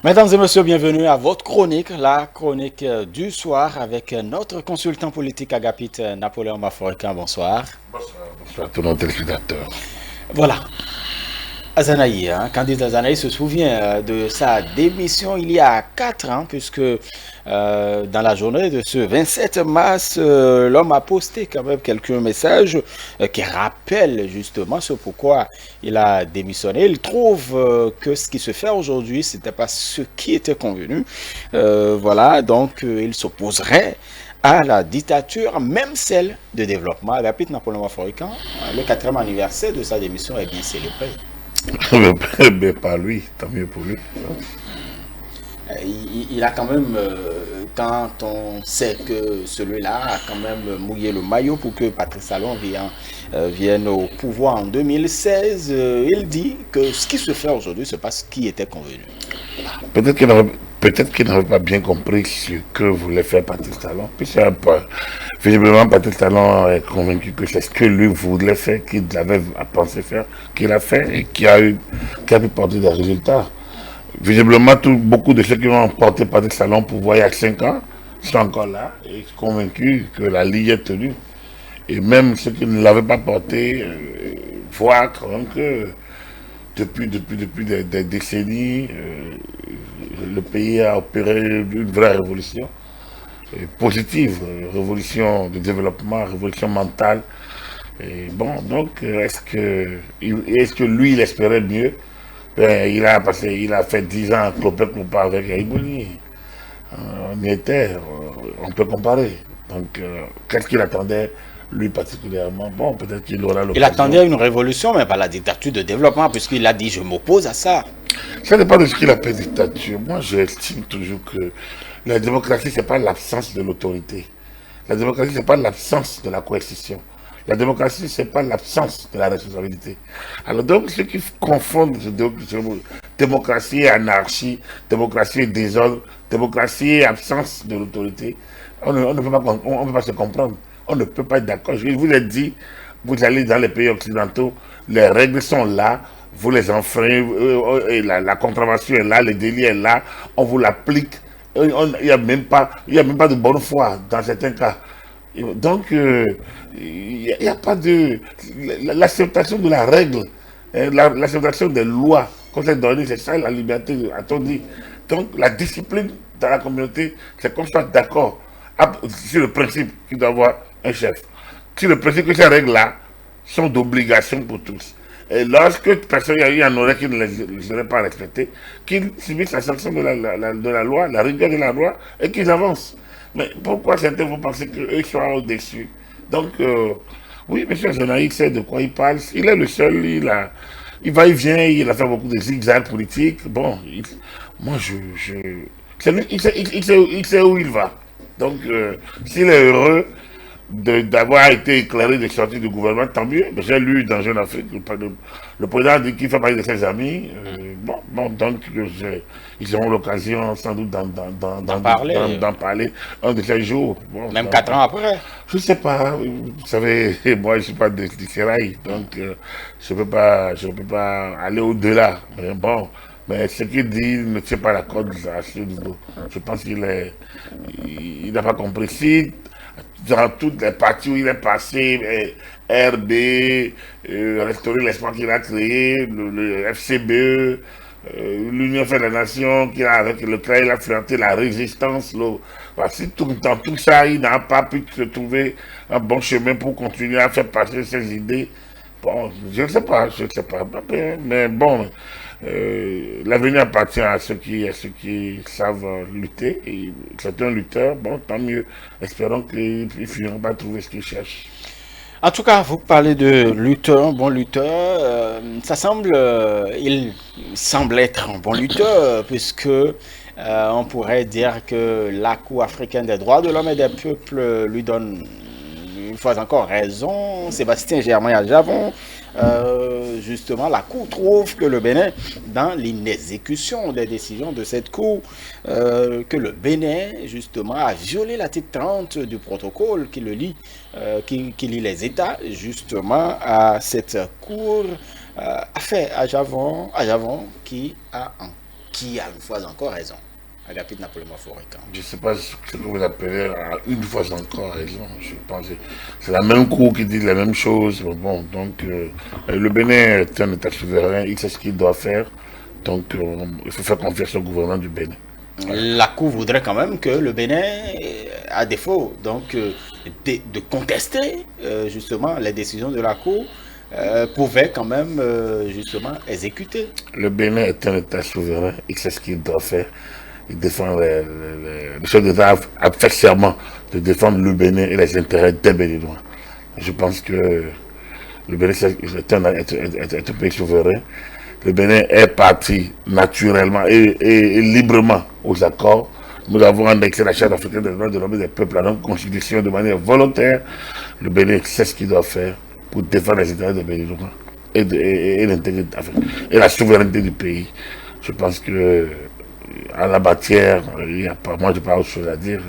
Mesdames et messieurs, bienvenue à votre chronique, la chronique du soir avec notre consultant politique Agapit Napoléon Maforika. Bonsoir. Bonsoir à tous nos téléspectateurs. Voilà. Azanaï, candidat Azanaï se souvient de sa démission il y a 4 ans, puisque dans la journée de ce 27 mars, l'homme a posté quand même quelques messages qui rappellent justement ce pourquoi il a démissionné. Il trouve que ce qui se fait aujourd'hui, ce n'était pas ce qui était convenu. Voilà, donc il s'opposerait à la dictature, même celle de développement. Agapit Napoléon Maforika, le 4e anniversaire de sa démission est bien célébré. Mais pas lui, tant mieux pour lui. Il a quand même, quand on sait que celui-là a quand même mouillé le maillot pour que Patrice Talon vienne au pouvoir en 2016, il dit que ce qui se fait aujourd'hui, ce n'est pas ce qui était convenu. Peut-être qu'il n'avait pas bien compris ce que voulait faire Patrice Talon. Puis c'est un peu. Visiblement, Patrice Talon est convaincu que c'est ce que lui voulait faire, qu'il avait pensé faire, qu'il a fait et qui a pu porter des résultats. Visiblement, beaucoup de ceux qui ont porté Patrice Talon pour pouvoir il y a 5 ans sont encore là et convaincus que la ligne est tenue. Et même ceux qui ne l'avaient pas porté voient quand même que depuis des décennies, le pays a opéré une vraie révolution positive, révolution de développement, révolution mentale. Et bon, donc, est-ce que lui, il espérait mieux? Ben, il a fait 10 ans à clopin avec Aïbouni. On y était, on peut comparer. Donc, qu'est-ce qu'il attendait, lui particulièrement? Bon, peut-être qu'il aura Il l'occasion. attendait une révolution, mais pas la dictature de développement, puisqu'il a dit je m'oppose à ça. Ça dépend de ce qu'il appelle dictature. Moi, j'estime toujours que la démocratie, c'est pas l'absence de l'autorité. La démocratie, c'est pas l'absence de la coercition. La démocratie, c'est pas l'absence de la responsabilité. Alors donc, ceux qui confondent démocratie et anarchie, démocratie et désordre, démocratie et absence de l'autorité, on ne peut pas se comprendre. On ne peut pas être d'accord. Je vous ai dit, vous allez dans les pays occidentaux, les règles sont là, vous les enfreignez, et la contravention est là, le délit est là, on vous l'applique. Il n'y a même pas de bonne foi dans certains cas. Donc, il n'y a pas de... L'acceptation de la règle, l'acceptation des lois qu'on s'est données, c'est ça la liberté, a-t-on dit. Donc, la discipline dans la communauté, c'est qu'on soit d'accord sur le principe qu'il doit y avoir un chef. Sur le principe que ces règles-là sont d'obligation pour tous. Et lorsque personne, il y en aurait qui ne les auraient pas respectées, qu'ils subissent la sanction de la loi, la rigueur de la loi, et qu'ils avancent. Mais pourquoi certains vont penser qu'eux sont au-dessus? Donc, oui, M. Zenaï sait de quoi il parle. Il est le seul, il va, il vient, il a fait beaucoup de zigzags politiques. Bon, moi, il sait où il va. Donc, s'il est heureux d'avoir été éclairé des sorties du gouvernement, tant mieux. J'ai lu dans Jeune Afrique, le président a dit qu'il fait partie de ses amis. Donc ils auront l'occasion sans doute D'en parler, d'en parler un de ces jours. Bon, même 4 ans après. je ne sais pas, vous savez, moi je ne suis pas de Sérail, donc je peux pas aller au-delà. Mais bon, mais ce qu'il dit ne tient pas la corde à ce niveau. Je pense il n'a pas compris. Si dans toutes les parties où il est passé, RB, restaurer l'espoir qu'il a créé, le FCBE, l'Union fait des Nations, avec lequel il a flanté la résistance. Si dans tout ça, il n'a pas pu se trouver un bon chemin pour continuer à faire passer ses idées. Bon, je ne sais pas. Mais bon, l'avenir appartient à ceux qui savent lutter. Et c'est un lutteur, bon, tant mieux. Espérons qu'ils finiront par trouver ce qu'ils cherchent. En tout cas, vous parlez de lutteur, un bon lutteur. Il semble être un bon lutteur, puisque on pourrait dire que la Cour africaine des droits de l'homme et des peuples lui donne une fois encore raison. Sébastien Germain à Javon, justement, la Cour trouve que le Bénin, dans l'inexécution des décisions de cette Cour, que le Bénin, justement, a violé l'article 30 du protocole qui le lie, qui lie les États, justement, à cette Cour, affaire à Javon qui a qui a une fois encore raison? Agapit Napoléon Mafourican. Je ne sais pas ce que vous appelez une fois encore raison. Je pense que c'est la même cour qui dit la même chose. Bon, donc le Bénin est un État souverain, il sait ce qu'il doit faire. Donc il faut faire confiance au gouvernement du Bénin. La Cour voudrait quand même que le Bénin, à défaut donc, de contester justement les décisions de la Cour, pouvait quand même justement exécuter. Le Bénin est un État souverain, il sait ce qu'il doit faire. Il défend le chef d'État a fait serment de défendre le Bénin et les intérêts des Béninois. Je pense que le Bénin est un pays souverain. Le Bénin est parti naturellement et librement aux accords. Nous avons annexé la Charte africaine des droits de l'homme et des peuples à notre constitution de manière volontaire. Le Bénin sait ce qu'il doit faire pour défendre les intérêts des Béninois et la souveraineté du pays. Je pense que à la matière, il y a pas, moi je n'ai pas autre chose à dire.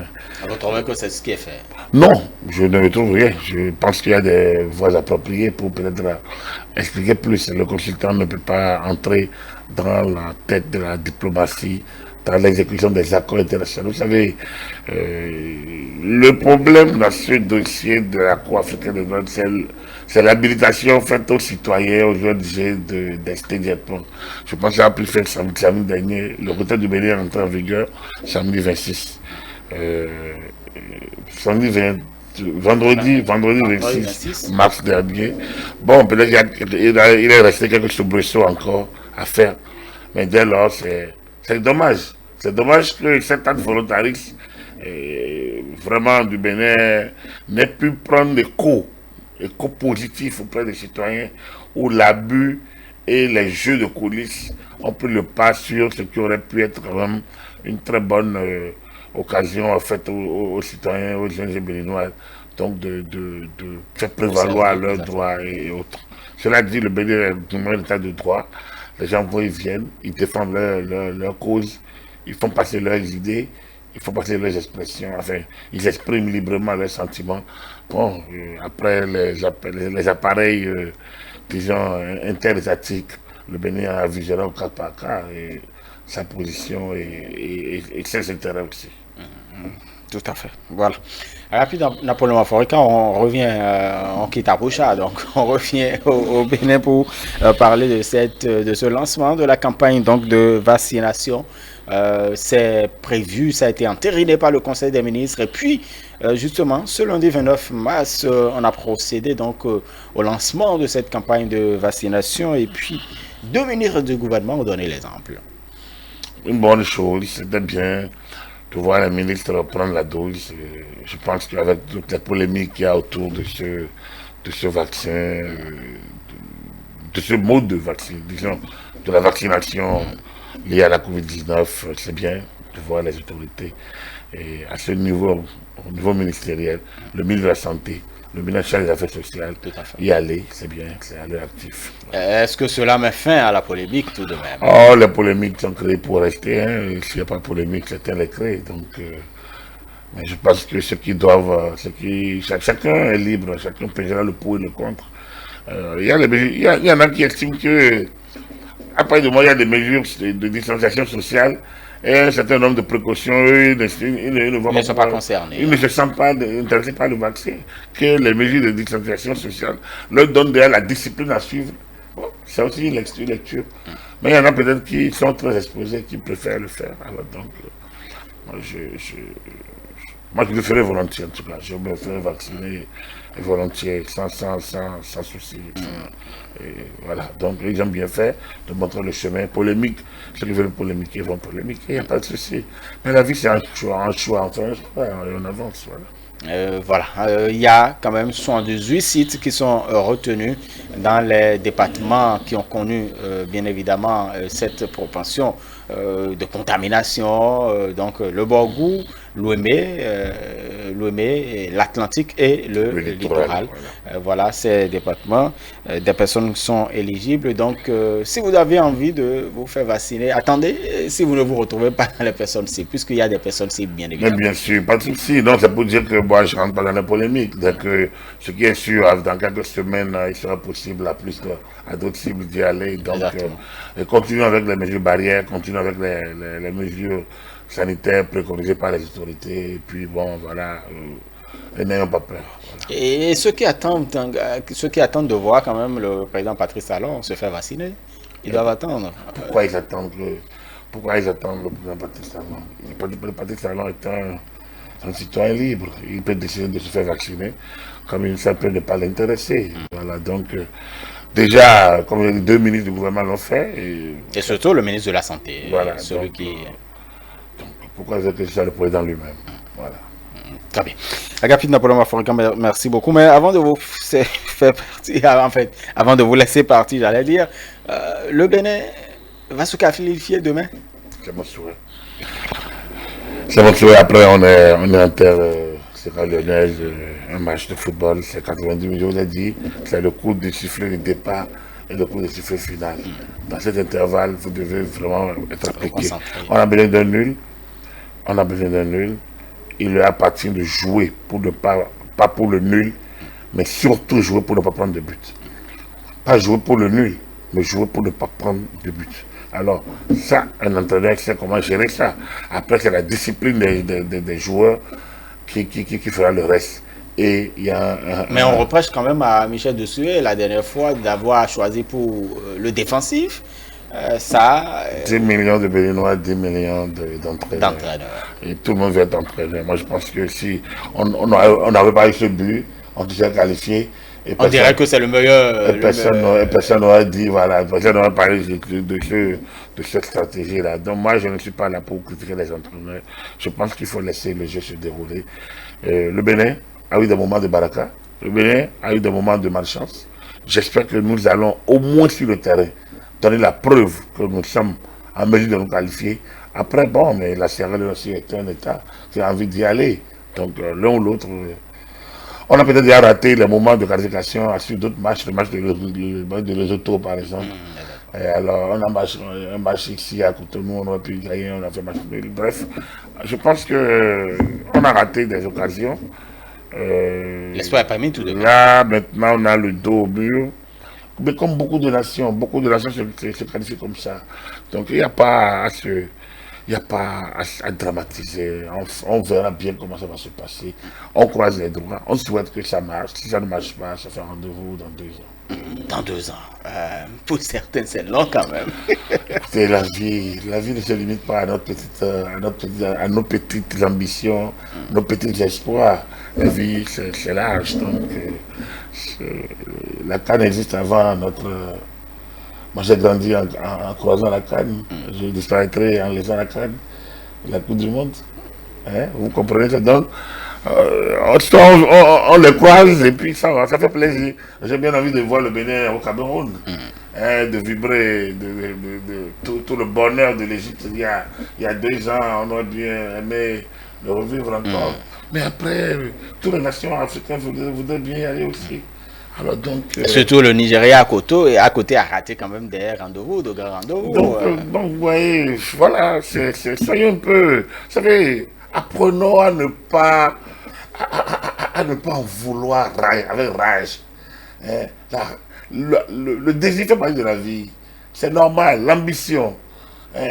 Vous trouvez que c'est ce qui est fait? Non, je ne trouve rien. Je pense qu'il y a des voies appropriées pour peut-être expliquer plus. Le consultant ne peut pas entrer dans la tête de la diplomatie, dans l'exécution des accords internationaux. Vous savez, le problème dans ce dossier de la Cour africaine des droits de l'homme, c'est l'habilitation faite aux citoyens, aux ONG d'ester directement. Je pense que ça a pu faire samedi dernier. Le retard du Bénin est entré en vigueur samedi 26. Vendredi 26 mars dernier. Bon, peut-être il est resté quelques soubresauts encore à faire. Mais dès lors, c'est dommage. C'est dommage que cet acte volontariste, vraiment du Bénin, n'ait pu prendre des coups positifs auprès des citoyens, où l'abus et les jeux de coulisses ont pris le pas sur ce qui aurait pu être quand même une très bonne occasion faite aux citoyens, aux jeunes béninois, donc de faire prévaloir leurs droits et autres. Cela dit, le Bénin est un état de droit. Les gens vont et viennent, ils défendent leur cause, ils font passer leurs idées, ils font passer leurs expressions, enfin, ils expriment librement leurs sentiments. Bon, après les appareils, disons, interétatiques, le Bénin a vigilé au cas par cas et sa position et ses intérêts aussi. Tout à fait. Voilà. Rapide Napoléon Mafourican, on revient, on quitte Abuja, donc on revient au Bénin pour parler de ce lancement de la campagne donc de vaccination. C'est prévu, ça a été entériné par le Conseil des ministres et puis justement ce lundi 29 mars, on a procédé donc au lancement de cette campagne de vaccination et puis 2 ministres du gouvernement ont donné l'exemple. Une bonne chose, c'était bien de voir les ministres prendre la dose. Je pense qu'avec toutes les polémiques qu'il y a autour de ce vaccin, de ce mode de vaccin, disons, de la vaccination liée à la COVID-19, c'est bien de voir les autorités. Et à ce niveau, au niveau ministériel, le ministre de la Santé, le ministre des Affaires sociales, y aller, c'est bien, c'est aller actif. Est-ce que cela met fin à la polémique tout de même? Oh, les polémiques sont créées pour rester. Hein. S'il n'y a pas de polémique, certains les créent. Donc, mais je pense que ceux qui doivent, chacun est libre, chacun pèsera le pour et le contre. Il y en a qui estiment que, après de moi, il y a des mesures de distanciation sociale et un certain nombre de précautions, ils ne sont pas concernés. Ils ne se sentent pas intéressés par le vaccin. Que les mesures de distanciation sociale leur donnent déjà la discipline à suivre. Bon, c'est aussi une lecture. Mais il y en a peut-être qui sont très exposés, qui préfèrent le faire. Alors donc, moi, je le ferai volontiers en tout cas. Je me ferai vacciner volontiers, sans souci. Et voilà, donc ils ont bien fait de montrer le chemin polémique. Ceux qui veulent polémiquer vont polémiquer, il n'y a pas de souci. Mais la vie, c'est un choix, enfin, on avance. Voilà, il y a quand même 78 sites qui sont retenus dans les départements qui ont connu bien évidemment cette propension de contamination, donc le Borgou, l'Ouémé, l'Atlantique et le littoral. Voilà ces départements, des personnes sont éligibles. Donc, si vous avez envie de vous faire vacciner, attendez si vous ne vous retrouvez pas dans les personnes cibles, puisqu'il y a des personnes cibles, bien évidemment. Mais bien sûr, pas de souci. Donc, c'est pour dire que moi, je ne rentre pas dans la polémique. Donc, ce qui est sûr, dans quelques semaines, il sera possible à d'autres cibles d'y aller. Donc, continuons avec les mesures barrières, continuons continuent avec les mesures sanitaires préconisées par les autorités. Et puis bon, voilà, et n'ayons pas peur. Voilà. Et ceux qui attendent de voir quand même le président Patrice Talon se faire vacciner, ils doivent attendre. Pourquoi ils attendent le président Patrice Talon? Le Patrice Talon est un citoyen libre. Il peut décider de se faire vacciner, comme ça peut ne pas l'intéresser. Voilà, donc déjà, comme les 2 ministres du gouvernement l'ont fait. Et surtout le ministre de la Santé, Voilà, celui donc, qui... donc pourquoi est-ce que c'est le président lui-même? Voilà. Très bien. Agapit Napoléon Maforika, merci beaucoup. Mais avant de vous faire partir, en fait, avant de vous laisser partir, j'allais dire, le Bénin va se qualifier demain. C'est mon souhait. C'est mon souhait. Après, on est en terre Sierra Leonaise, un match de football, c'est 90 minutes, je l'ai dit. C'est le coup de sifflet de départ et le coup de sifflet final. Dans cet intervalle, vous devez vraiment être appliqué. On a besoin d'un nul. On a besoin d'un nul. Il leur appartient de jouer pour ne pas pour le nul, mais surtout jouer pour ne pas prendre de but. Pas jouer pour le nul, mais jouer pour ne pas prendre de but. Alors, ça, un entraîneur sait comment gérer ça. Après, c'est la discipline des joueurs qui fera le reste. Et il y a Mais on reproche quand même à Michel Dessoué la dernière fois d'avoir choisi pour le défensif. 10 millions de Béninois, 10 millions d'entraîneurs. Et tout le monde veut être entraîneur. Moi, je pense que si on n'avait pas eu ce but, on serait qualifié. Et on dirait que c'est le meilleur. Et personne n'aurait dit, voilà, personne n'aurait parlé de cette stratégie-là. Donc, moi, je ne suis pas là pour critiquer les entraîneurs. Je pense qu'il faut laisser le jeu se dérouler. Le Bénin a eu des moments de baraka. Le Bénin a eu des moments de malchance. J'espère que nous allons, au moins sur le terrain, donner la preuve que nous sommes en mesure de nous qualifier. Après, bon, mais la Sierra Leone aussi est un État qui a envie d'y aller. Donc, l'un ou l'autre, on a peut-être déjà raté les moments de qualification sur d'autres matchs, le match de Lesotho, par exemple. Et alors, on a un match ici à Cotonou, on a pu gagner, on a fait match nul. Bref, je pense qu'on a raté des occasions. L'espoir n'est pas mis tout de même. Là, maintenant, on a le dos au mur. Mais comme beaucoup de nations se qualifient comme ça. Donc il n'y a pas à dramatiser. On verra bien comment ça va se passer. On croise les doigts. On souhaite que ça marche. Si ça ne marche pas, ça fait rendez-vous dans 2 ans. Dans 2 ans. Pour certains, c'est long quand même. C'est la vie. La vie ne se limite pas à nos petites ambitions, nos petits espoirs. La vie, c'est large. Donc, la canne existe avant notre... Moi, j'ai grandi en croisant la canne. Je disparaîtrai en laissant la canne. La Coupe du Monde. Hein? Vous comprenez ça? Donc, on les croise et puis ça fait plaisir. J'ai bien envie de voir le Bénin au Cameroun. Hein, de vibrer de tout le bonheur de l'Égypte il y a 2 ans. On aurait bien aimé le revivre encore. Mais après, toutes les nations africaines voudraient bien y aller aussi. Alors donc, surtout le Nigeria à côté a raté quand même des rendez-vous, de grands rendez-vous. Donc, vous voyez, voilà, soyons un peu, vous savez, apprenons à ne pas en vouloir avec rage. Hein, le désir fait partie de la vie. C'est normal, l'ambition. Hein,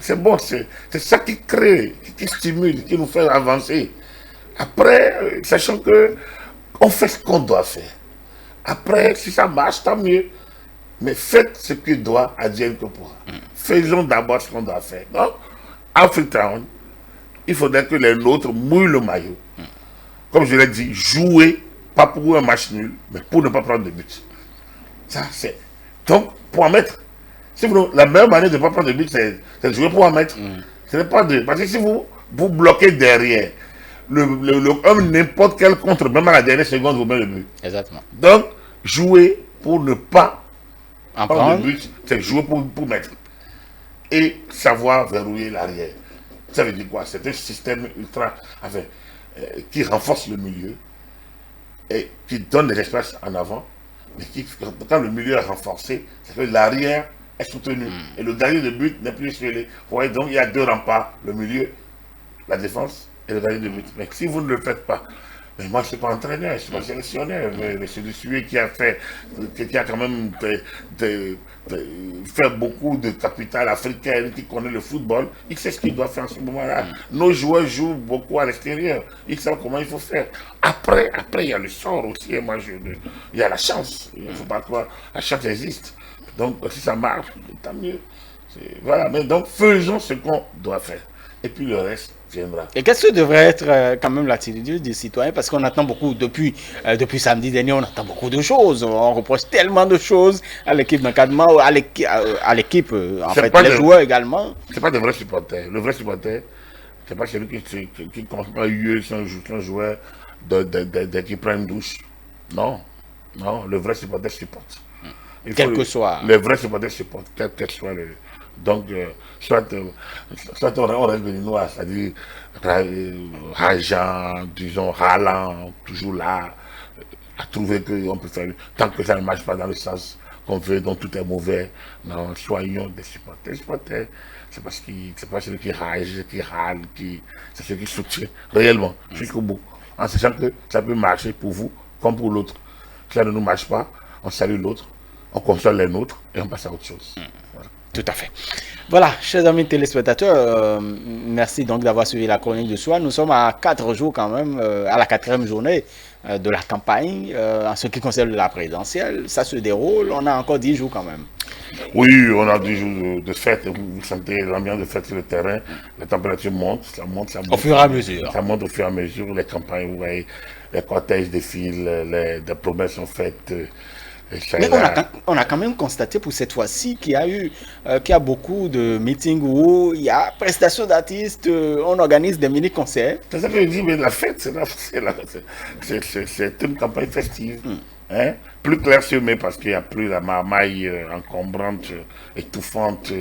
c'est bon, c'est ça qui crée, qui stimule, qui nous fait avancer. Après, sachant que on fait ce qu'on doit faire. Après, si ça marche, tant mieux. Mais faites ce que doit advienne que pourra. Faisons d'abord ce qu'on doit faire. Donc, à Freetown, il faudrait que les nôtres mouillent le maillot. Comme je l'ai dit, jouer, pas pour un match nul, mais pour ne pas prendre de but. Ça, c'est... Donc, pour en mettre. La meilleure manière de ne pas prendre de but, c'est de jouer pour en mettre. Ce n'est pas de... Parce que si vous bloquez derrière, n'importe quel contre, même à la dernière seconde, vous met le but. Exactement. Donc, jouer pour ne pas en prendre le but, c'est jouer pour mettre. Et savoir verrouiller l'arrière. Ça veut dire quoi? C'est un système ultra... Enfin, qui renforce le milieu et qui donne des espaces en avant, mais quand le milieu est renforcé, c'est que l'arrière est soutenu. Et le dernier de but n'est plus scellé. Vous voyez, donc il y a 2 remparts, le milieu, la défense et le dernier de but. Mais si vous ne le faites pas, Mais moi, je ne suis pas entraîneur, je ne suis pas sélectionneur. Mais c'est celui qui a fait, qui a quand même fait beaucoup de capital africaine, qui connaît le football. Il sait ce qu'il doit faire en ce moment-là. Nos joueurs jouent beaucoup à l'extérieur. Ils savent comment il faut faire. Après, il y a le sort aussi. Et moi, il y a la chance. Il ne faut pas croire. La chance existe. Donc, si ça marche, tant mieux. Voilà. Mais donc, faisons ce qu'on doit faire. Et puis le reste viendra. Et qu'est-ce que devrait être quand même l'attitude des citoyens? Parce qu'on attend beaucoup, depuis samedi dernier, on attend beaucoup de choses. On reproche tellement de choses à l'équipe d'encadrement, à l'équipe, en fait, les joueurs également. C'est pas des vrais supporters. Le vrai supporter, c'est pas celui qui commence pas à huer son joueur dès qu'il prend une douche. Non. Non, le vrai supporter supporte. Quel que soit. Le vrai supporter supporte, quel soit le. Donc, soit on reste béninois, c'est-à-dire rageant, disons, râlant, toujours là, à trouver qu'on peut faire, tant que ça ne marche pas dans le sens qu'on veut, donc tout est mauvais. Non, soyons des supporters. Les supporters, c'est pas celui qui rage, qui râle, c'est celui qui soutient réellement, jusqu'au bout, en sachant que ça peut marcher pour vous comme pour l'autre. Si ça ne nous marche pas, on salue l'autre, on console les nôtres et on passe à autre chose. Voilà. Tout à fait. Voilà, chers amis téléspectateurs, merci donc d'avoir suivi la chronique de soir. Nous sommes à 4 jours quand même, à la 4e journée de la campagne. En ce qui concerne la présidentielle, ça se déroule, on a encore 10 jours quand même. Oui, on a 10 jours de fête, vous sentez l'ambiance de fête sur le terrain, la température monte, ça monte. Au fur et à mesure. Ça monte au fur et à mesure, les campagnes, vous voyez, les cortèges défilent, des promesses sont faites. Mais on a quand même constaté pour cette fois-ci qu'il y a beaucoup de meetings où il y a prestation d'artistes, on organise des mini-concerts. C'est ça que je dis, mais la fête, c'est une campagne festive. Hein? Plus clairsemée parce qu'il n'y a plus la marmaille encombrante, étouffante,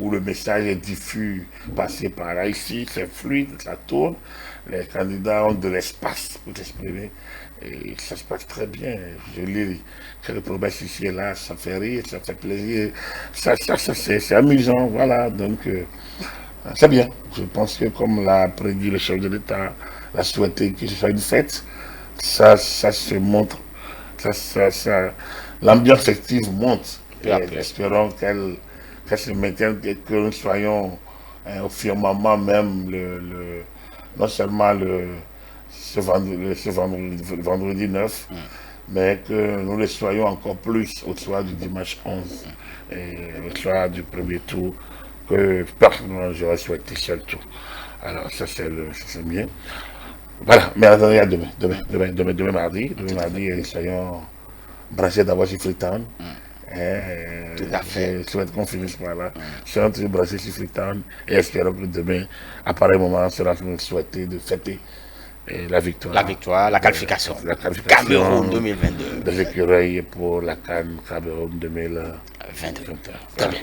où le message est diffus, passé par là. Ici, c'est fluide, ça tourne. Les candidats ont de l'espace pour s'exprimer. Et ça se passe très bien. Je lis quelques promesses ici et là, ça fait rire, ça fait plaisir. C'est amusant, voilà. Donc, c'est bien. Je pense que comme l'a prédit le chef de l'État, l'a souhaité que ce soit une fête, ça se montre, l'ambiance festive monte. Et espérons qu'elle se maintienne et que nous soyons au firmament même, non seulement ce vendredi 9, mais que nous le soyons encore plus au soir du dimanche 11 et au soir du premier tour, que personnellement j'aurais souhaité seul tour. Alors ça c'est bien. Voilà, mais attendez à demain mardi, soyons branchés d'abord sur Freetown. Tout à fait. Je souhaite qu'on finisse par là. Soyons toujours branchés sur Freetown et espérons que demain, à pareil moment, sera souhaité de fêter la victoire. La qualification. Cameroun 2022. Des écureuils pour la CAN Cameroun 2022. Très bien.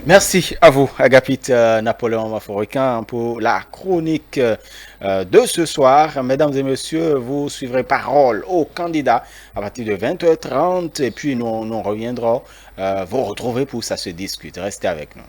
Merci à vous, Agapit Napoléon Maforican, pour la chronique de ce soir. Mesdames et messieurs, vous suivrez parole aux candidats à partir de 20h30 et puis nous reviendrons vous retrouver pour ça se discute. Restez avec nous.